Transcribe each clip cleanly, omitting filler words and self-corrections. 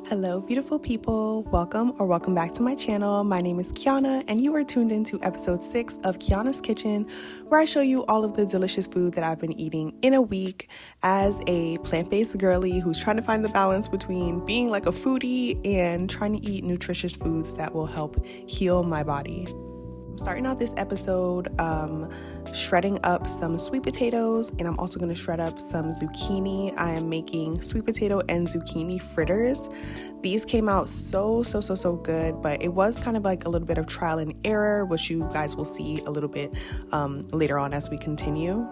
Hello, beautiful people. Welcome back to my channel. My name is Keona, and you are tuned into episode 6 of Keona's Kitchen, where I show you all of the delicious food that I've been eating in a week as a plant-based girly who's trying to find the balance between being like a foodie and trying to eat nutritious foods that will help heal my body. I'm starting out this episode shredding up some sweet potatoes, and I'm also going to shred up some zucchini. I am making sweet potato and zucchini fritters. These came out so good, but it was kind of like a little bit of trial and error, which you guys will see a little bit later on as we continue.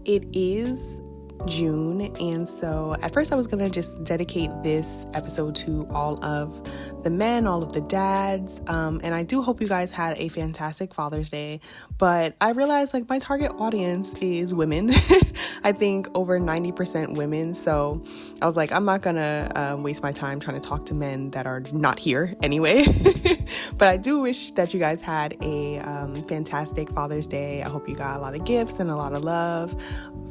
It is June, and so at first I was gonna just dedicate this episode to all of the men, all of the dads, and I do hope you guys had a fantastic Father's Day, but I realized like my target audience is women. I think over 90% women, so I was like, I'm not gonna waste my time trying to talk to men that are not here anyway. But I do wish that you guys had a fantastic Father's Day. I hope you got a lot of gifts and a lot of love.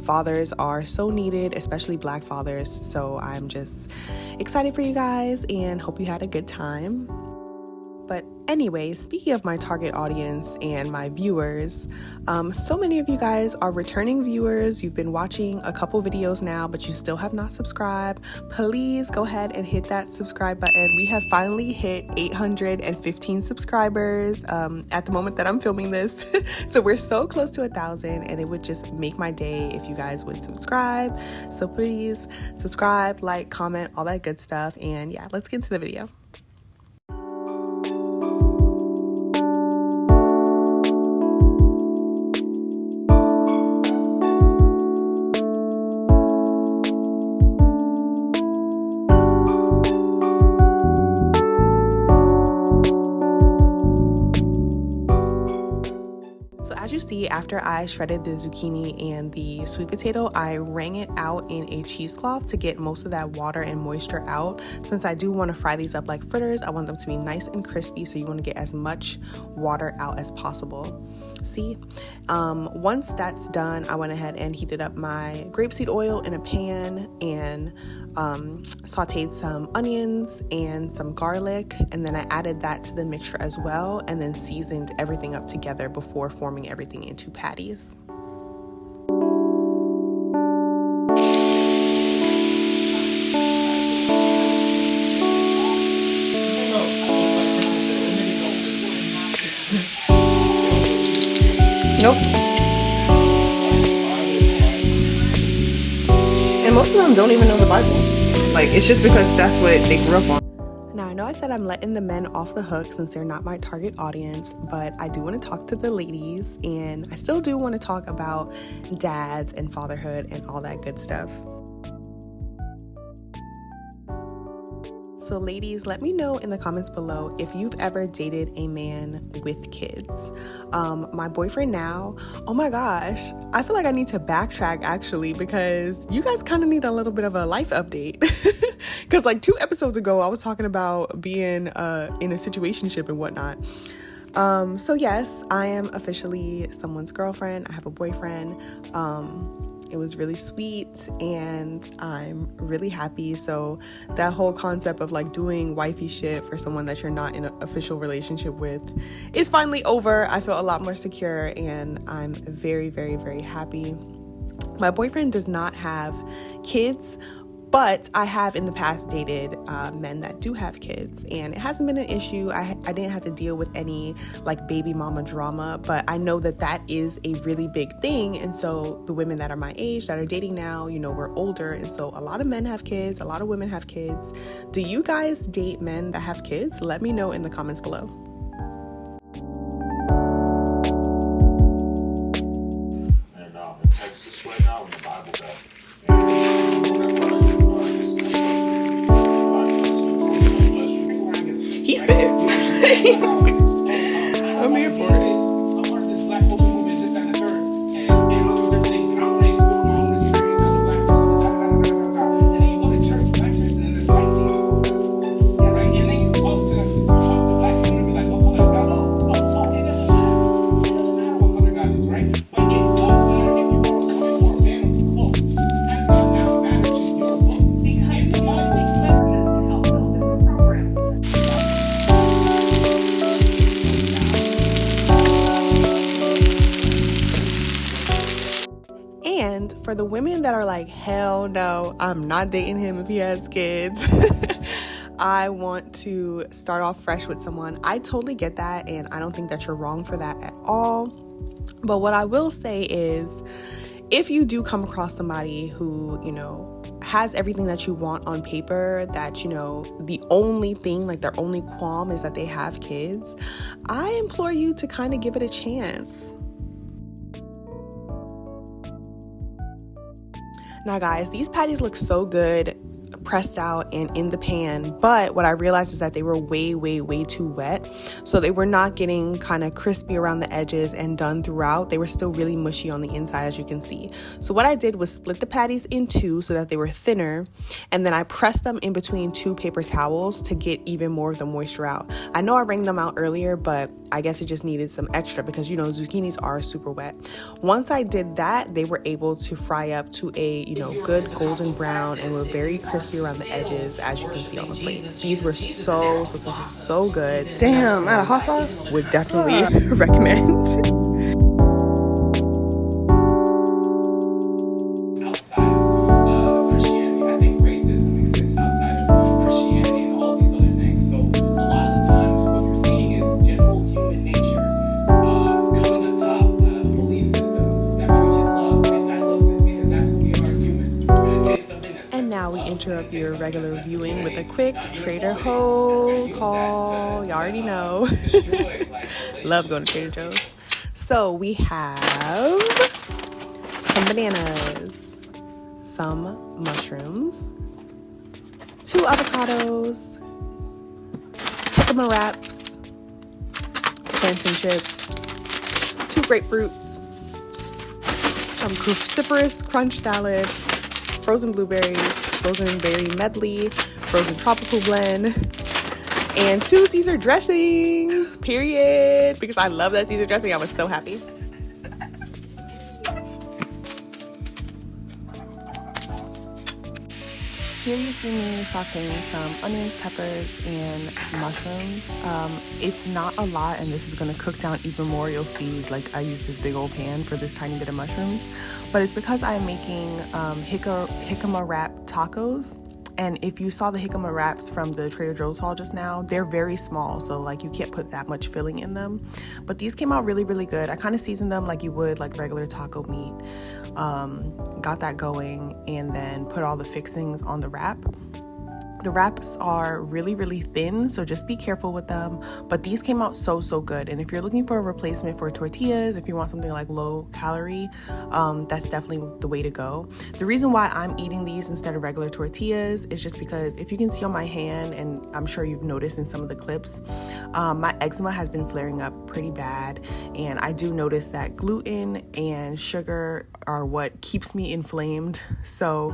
Fathers are so needed, especially Black fathers, so I'm just excited for you guys and hope you had a good time. But anyway, speaking of my target audience and my viewers, so many of you guys are returning viewers. You've been watching a couple videos now, but you still have not subscribed. Please go ahead and hit that subscribe button. We have finally hit 815 subscribers at the moment that I'm filming this. So we're so close to 1,000, and it would just make my day if you guys would subscribe. So please subscribe, like, comment, all that good stuff. And yeah, let's get into the video. See, after I shredded the zucchini and the sweet potato, I wrung it out in a cheesecloth to get most of that water and moisture out. Since I do want to fry these up like fritters, I want them to be nice and crispy, so you want to get as much water out as possible. See, once that's done, I went ahead and heated up my grapeseed oil in a pan and sauteed some onions and some garlic, and then I added that to the mixture as well, and then seasoned everything up together before forming everything into patties. Nope. And most of them don't even know the Bible. Like, it's just because that's what they grew up on. Now, I know I said I'm letting the men off the hook since they're not my target audience, but I do want to talk to the ladies, and I still do want to talk about dads and fatherhood and all that good stuff. So ladies, let me know in the comments below if you've ever dated a man with kids. My boyfriend now, oh my gosh, I feel like I need to backtrack actually, because you guys kind of need a little bit of a life update. Because like 2 episodes ago, I was talking about being in a situationship and whatnot. So yes, I am officially someone's girlfriend. I have a boyfriend. It was really sweet, and I'm really happy. So that whole concept of like doing wifey shit for someone that you're not in an official relationship with is finally over. I feel a lot more secure, and I'm very happy. My boyfriend does not have kids, but I have in the past dated men that do have kids, and it hasn't been an issue. I didn't have to deal with any like baby mama drama, but I know that that is a really big thing. And so the women that are my age that are dating now, you know, we're older, and so a lot of men have kids, a lot of women have kids. Do you guys date men that have kids? Let me know in the comments below. And in Texas right now in the Bible Belt. He's big. I'm here for it. I'm part of this black folk movement, this and the third. And all these different things. And I want to explore my own experience as a black person. And then you go to church, black church, and then there's white Jesus. Right? And then you talk to the black people and be like, the women that are like, hell no, I'm not dating him if he has kids, I want to start off fresh with someone, I totally get that, and I don't think that you're wrong for that at all. But what I will say is, if you do come across somebody who, you know, has everything that you want on paper, that, you know, the only thing, like their only qualm is that they have kids, I implore you to kind of give it a chance. Now guys, these patties look so good pressed out and in the pan, but what I realized is that they were way too wet, so they were not getting kind of crispy around the edges and done throughout. They were still really mushy on the inside, as you can see. So what I did was split the patties in two so that they were thinner, and then I pressed them in between two paper towels to get even more of the moisture out. I know I wrung them out earlier, but I guess it just needed some extra because, you know, zucchinis are super wet. Once I did that, they were able to fry up to a, you know, good golden brown and were very crispy around the edges, as you can see on the plate. These were so good. Damn, out of hot sauce? Would definitely recommend. Interrupt your regular viewing with a quick Trader Joe's haul. Y'all already know. Love going to Trader Joe's. So we have some bananas, some mushrooms, 2 avocados, jicama wraps, plantain chips, 2 grapefruits, some cruciferous crunch salad, frozen blueberries, frozen berry medley, frozen tropical blend, and 2 Caesar dressings, period. Because I love that Caesar dressing. I was so happy. Here you see me sauteing some onions, peppers, and mushrooms. It's not a lot, and this is going to cook down even more. You'll see, like, I used this big old pan for this tiny bit of mushrooms, but it's because I'm making jicama wrap tacos. And if you saw the jicama wraps from the Trader Joe's haul just now, they're very small, so like you can't put that much filling in them. But these came out really good. I kind of seasoned them like you would like regular taco meat. Got that going, and then put all the fixings on the wrap. The wraps are really thin, so just be careful with them. But these came out so good. And if you're looking for a replacement for tortillas, if you want something like low calorie, that's definitely the way to go. The reason why I'm eating these instead of regular tortillas is just because if you can see on my hand, and I'm sure you've noticed in some of the clips, my eczema has been flaring up pretty bad. And I do notice that gluten and sugar are what keeps me inflamed. So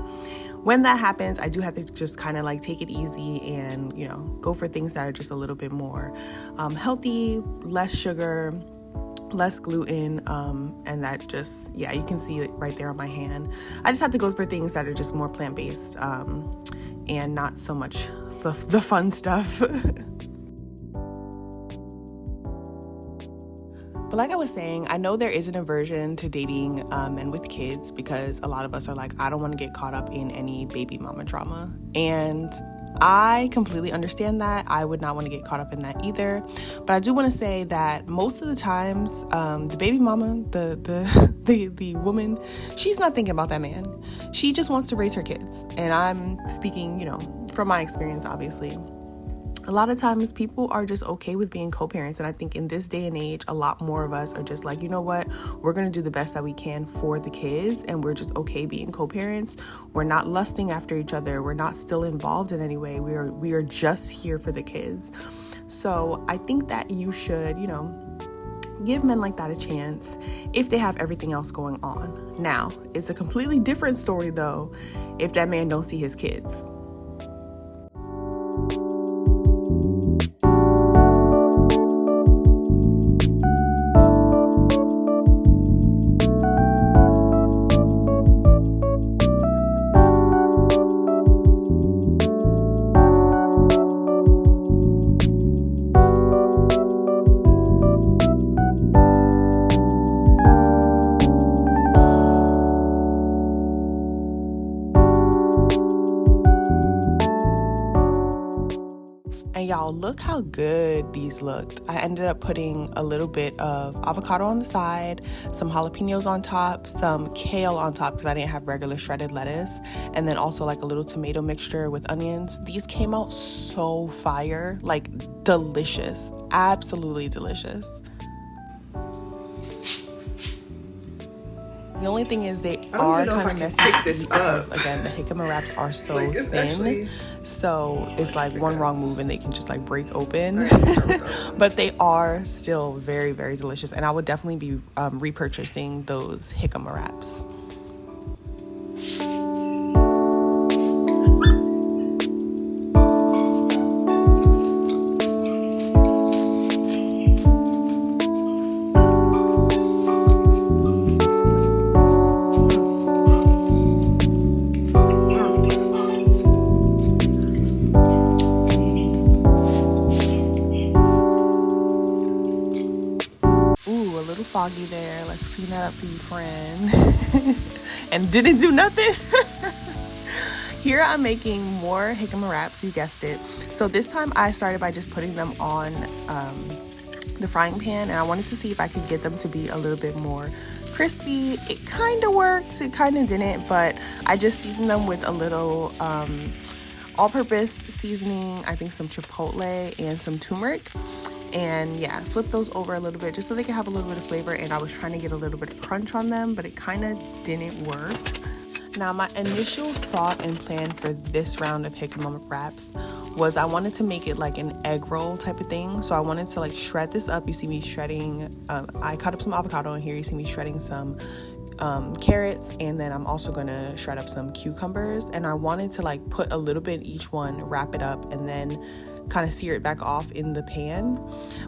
when that happens, I do have to just kind of like take it easy and, you know, go for things that are just a little bit more healthy, less sugar, less gluten, and that just, yeah, you can see it right there on my hand. I just have to go for things that are just more plant-based and not so much the fun stuff. But like I was saying, I know there is an aversion to dating men with kids because a lot of us are like, I don't want to get caught up in any baby mama drama. And I completely understand that. I would not want to get caught up in that either. But I do want to say that most of the times, the baby mama, the woman, she's not thinking about that man. She just wants to raise her kids. And I'm speaking, you know, from my experience, obviously. A lot of times people are just okay with being co-parents, and I think in this day and age, a lot more of us are just like, you know what, we're going to do the best that we can for the kids, and we're just okay being co-parents. We're not lusting after each other. We're not still involved in any way. We are just here for the kids. So I think that you should, you know, give men like that a chance if they have everything else going on. Now, it's a completely different story, though, if that man don't see his kids. And y'all, look how good these looked. I ended up putting a little bit of avocado on the side, some jalapenos on top, some kale on top because I didn't have regular shredded lettuce, and then also like a little tomato mixture with onions. These came out so fire, like delicious, absolutely delicious. The only thing is they are kind of messy to eat because, again, the jicama wraps are so thin. So it's like one wrong move and they can just like break open. But they are still very, very delicious. And I would definitely be repurchasing those jicama wraps. Foggy there. Let's clean that up for you, friend. And didn't do nothing. Here I'm making more jicama wraps, you guessed it. So this time I started by just putting them on the frying pan, and I wanted to see if I could get them to be a little bit more crispy. It kind of worked, it kind of didn't, but I just seasoned them with a little all-purpose seasoning, I think some chipotle and some turmeric. And yeah, flip those over a little bit just so they can have a little bit of flavor. And I was trying to get a little bit of crunch on them, but it kind of didn't work. Now, my initial thought and plan for this round of jicama wraps was I wanted to make it like an egg roll type of thing. So I wanted to like shred this up. You see me shredding, I cut up some avocado in here. You see me shredding some carrots, and then I'm also going to shred up some cucumbers. And I wanted to like put a little bit in each one, wrap it up, and then kind of sear it back off in the pan.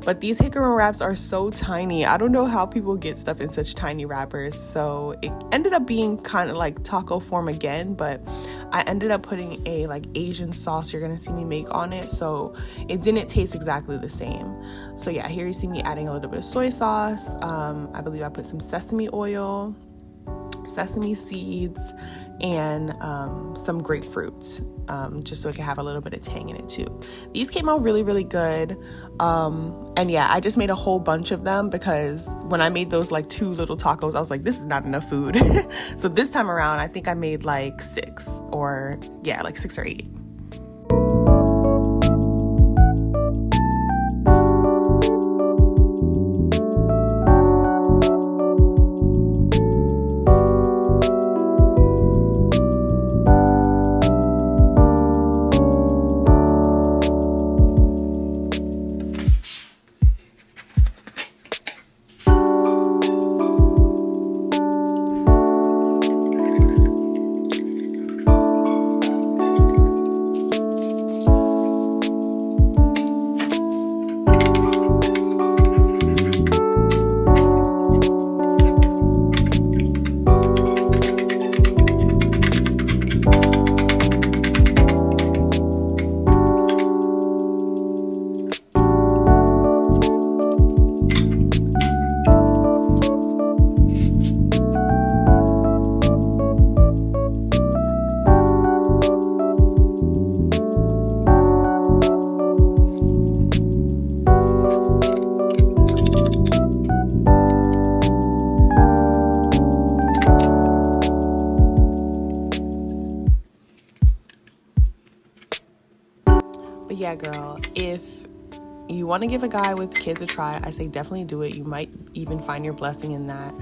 But these jicama wraps are so tiny. I don't know how people get stuff in such tiny wrappers. So it ended up being kind of like taco form again, but I ended up putting a like Asian sauce you're gonna see me make on it, so it didn't taste exactly the same. So yeah, here you see me adding a little bit of soy sauce. I believe I put some sesame oil, sesame seeds, and some grapefruits, just so it can have a little bit of tang in it too. These came out really, really good. And yeah, I just made a whole bunch of them because when I made those like 2 little tacos, I was like, this is not enough food. So this time around, I think I made like 6 or 8. Yeah, girl, if you want to give a guy with kids a try, I say definitely do it. You might even find your blessing in that.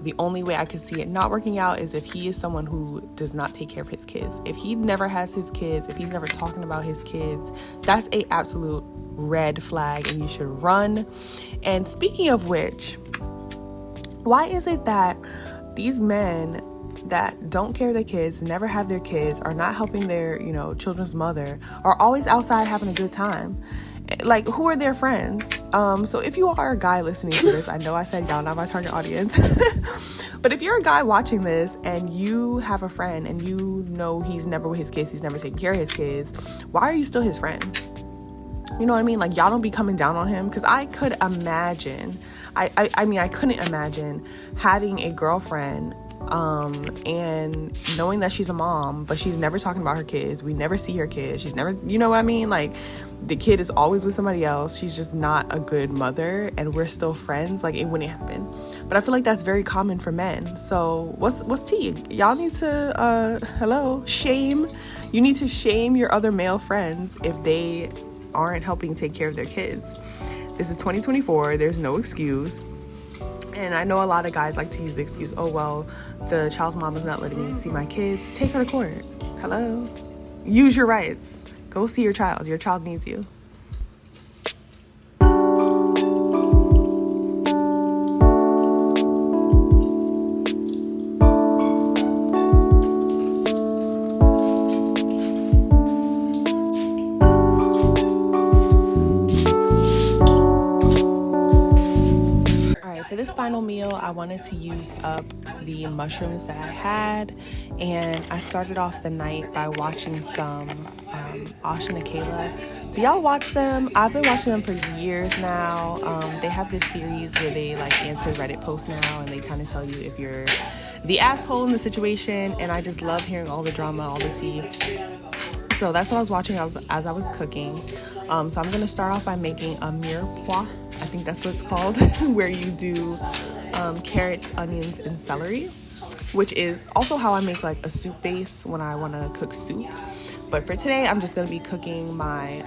The only way I could see it not working out is if he is someone who does not take care of his kids. If he never has his kids, if he's never talking about his kids, that's a absolute red flag and you should run. And speaking of which, why is it that these men that don't care their kids, never have their kids, are not helping their, children's mother, are always outside having a good time? Like, who are their friends? So if you are a guy listening to this, I know I said y'all not my target audience, but if you're a guy watching this and you have a friend and you know he's never with his kids, he's never taking care of his kids, why are you still his friend? You know what I mean? Like, y'all don't be coming down on him, because I could imagine, I couldn't imagine having a girlfriend And knowing that she's a mom, but she's never talking about her kids. We never see her kids. She's never, you know what I mean? Like, the kid is always with somebody else. She's just not a good mother, and we're still friends. Like, it wouldn't happen. But I feel like that's very common for men. So what's tea? Y'all need to, shame. You need to shame your other male friends if they aren't helping take care of their kids. This is 2024. There's no excuse. And I know a lot of guys like to use the excuse, oh, well, the child's mom is not letting me see my kids. Take her to court. Hello? Use your rights. Go see your child. Your child needs you. For this final meal, I wanted to use up the mushrooms that I had, and I started off the night by watching some Ash and Kayla. Do y'all watch them? I've been watching them for years now. They have this series where they like answer Reddit posts now, and they kind of tell you if you're the asshole in the situation, and I just love hearing all the drama, all the tea. So that's what I was watching as I was cooking. So I'm going to start off by making a mirepoix. I think that's what it's called, where you do carrots, onions, and celery, which is also how I make like a soup base when I want to cook soup. But for today, I'm just going to be cooking my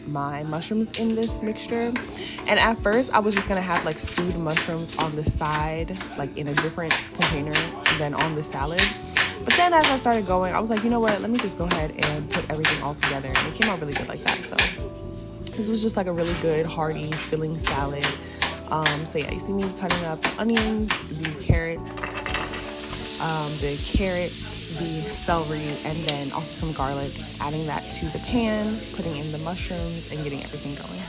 my mushrooms in this mixture. And at first, I was just going to have like stewed mushrooms on the side, like in a different container than on the salad. But then as I started going, I was like, you know what, let me just go ahead and put everything all together. And it came out really good like that. So this was just like a really good, hearty, filling salad. So yeah, you see me cutting up the onions, the carrots, the celery, and then also some garlic, adding that to the pan, putting in the mushrooms, and getting everything going.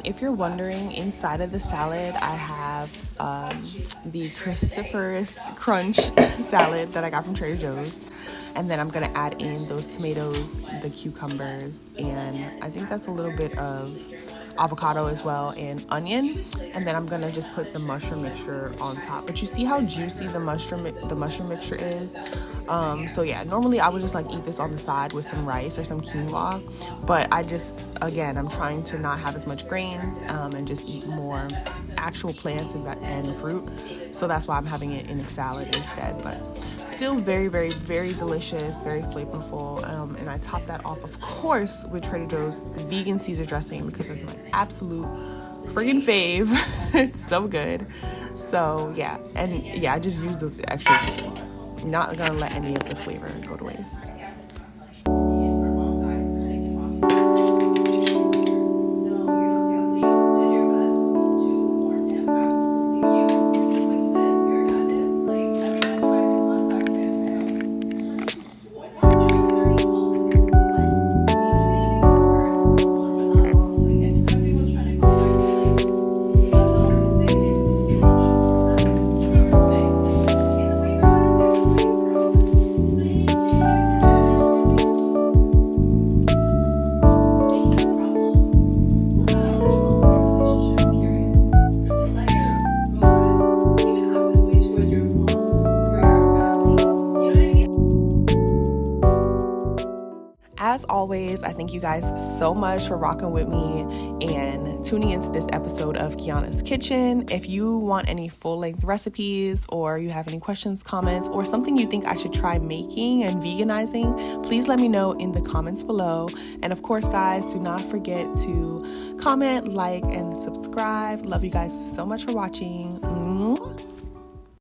If you're wondering, inside of the salad, I have the cruciferous crunch salad that I got from Trader Joe's. And then I'm going to add in those tomatoes, the cucumbers, and I think that's a little bit of avocado as well, and onion. And then I'm going to just put the mushroom mixture on top. But you see how juicy the mushroom mixture is? So yeah, normally I would just like eat this on the side with some rice or some quinoa, but I'm trying to not have as much grains and just eat more actual plants and fruit. So that's why I'm having it in a salad instead, but still very, very, very delicious, very flavorful. And I top that off, of course, with Trader Joe's vegan Caesar dressing because it's my absolute friggin' fave. It's so good. So yeah, I just use those extra juices. not gonna let any of the flavor go to waste. As always, I thank you guys so much for rocking with me and tuning into this episode of Keona's Kitchen. If you want any full-length recipes, or you have any questions, comments, or something you think I should try making and veganizing, please let me know in the comments below. And of course, guys, do not forget to comment, like, and subscribe. Love you guys so much for watching.